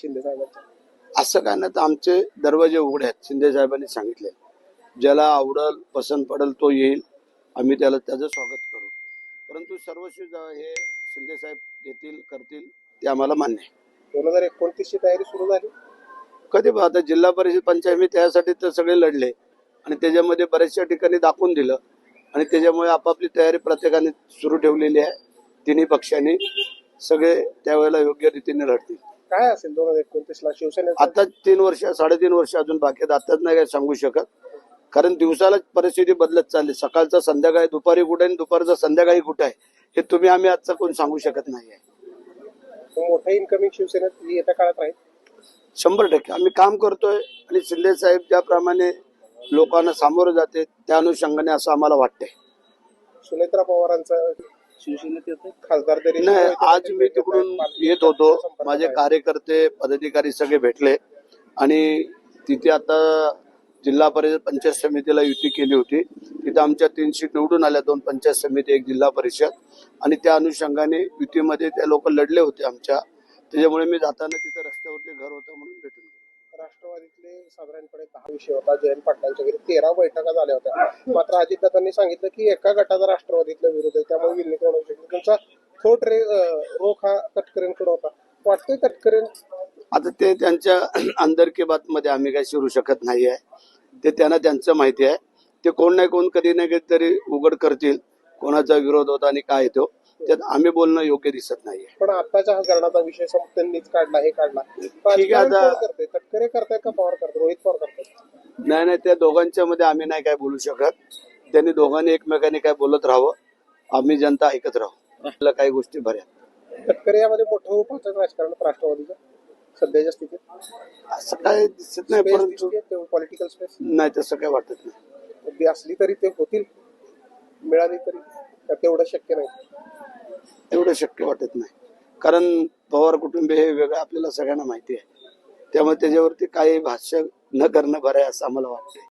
शिंदे साहेबांच्या? असं काय नाही, तर आमचे दरवाजे उघडे आहेत. शिंदे साहेबांनी सांगितले ज्याला आवडल पसंत पडेल तो येईल, आम्ही त्याचं स्वागत करू. परंतु सर्वस्वी हे शिंदे साहेब घेतील करतील ते आम्हाला मान्य आहे. 2029 ची तयारी सुरू झाली. कधी आता जिल्हा परिषद पंचायत मी त्यासाठी तर सगळे लढले आणि त्याच्यामध्ये बऱ्याचशा ठिकाणी दाखवून दिलं आणि त्याच्यामुळे आपापली तयारी प्रत्येकाने सुरू ठेवलेली आहे. तिन्ही पक्षांनी सगळे त्यावेळेला योग्य रीतीने लढतील. काय असेल 2029 ला शिवसेनेचा? आता 3 वर्ष 3.5 वर्ष अजून बाकी आहेत. आताच नाही काय सांगू शकत, कारण दिवसाला परिस्थिती बदलत चालली. सकाळचं संध्याकाळी दुपारी कुठे आणि दुपारचं संध्याकाळी कुठे आहे हे तुम्ही आम्ही आजचं कोण सांगू शकत नाही आहे. मोठं इन्कमिंग शिवसेनेत येत्या काळात राहील 100% आम्ही काम करतोय आणि शिंदे साहेब ज्याप्रमाणे लोकांना सामोरं जाते त्या अनुषंगाने असं आम्हाला वाटतंय. सुनेत्रा पवारांचा शिवसेनेत येतो खासदार तरी नाही, आज मी तिकडून येत होतो, माझे कार्यकर्ते पदाधिकारी सगळे भेटले आणि तिथे आता जिल्हा परिषद पंचायत समितीला युती केली होती. तिथे आमच्या 3 सीट निवडून आल्या, 2 पंचायत समिती 1 जिल्हा परिषद, आणि त्या अनुषंगाने युतीमध्ये ते लोक लढले होते आमच्या. त्याच्यामुळे मी जाताना तिथे रस्त्यावरती घर होतं म्हणून भेटून गेलो. राष्ट्रवादीतले साधारणपणे 10 विषय होता. जयंत पाटलांच्या घरी 13 बैठका झाल्या होत्या. मात्र अजितदादांनी सांगितलं की एका गटाचा राष्ट्रवादीतला विरोध आहे, त्यामुळे विलीनीकरण होऊ शकते. त्यांचा थोट रोख हा तटकरेंकडे होता. वाटतोय तटकरे आता ते त्यांच्या अंदरकी बातमध्ये आम्ही काही शिरू शकत नाही आहे. ते त्यांना त्यांचं माहिती आहे. ते कोण नाही कोण कधी नाही कधीतरी उघड करतील कोणाचा विरोध होता आणि काय तो, त्यात आम्ही बोलणं योग्य दिसत नाहीये. पण आताच्या हा धरणाचा विषय त्यांनीच काढला, हे काढला. ठीक आहे, आता तटकरे करताय का पवार करतात, रोहित पवार करतात? नाही, त्या दोघांच्या मध्ये आम्ही नाही काय बोलू शकत. त्यांनी दोघांनी एकमेकांनी काय बोलत राहावं, आम्ही जनता ऐकत राहू. आपल्या काही गोष्टी बऱ्या. तटकरे यामध्ये मोठं उपाचं राजकारण राष्ट्रवादीचं सध्याच्या स्थितीत असं काय दिसत नाही. परंतु पॉलिटिकल स्पेस नाही, तसं काय वाटत नाही. असली तरी ते होतील, मिळाली तरी तेवढं शक्य नाही. तेवढं शक्य वाटत नाही, कारण पवार कुटुंब हे वेगळं आपल्याला सगळ्यांना माहिती आहे. त्यामुळे त्याच्यावरती काही भाष्य न करणं बरं आहे असं आम्हाला वाटतंय.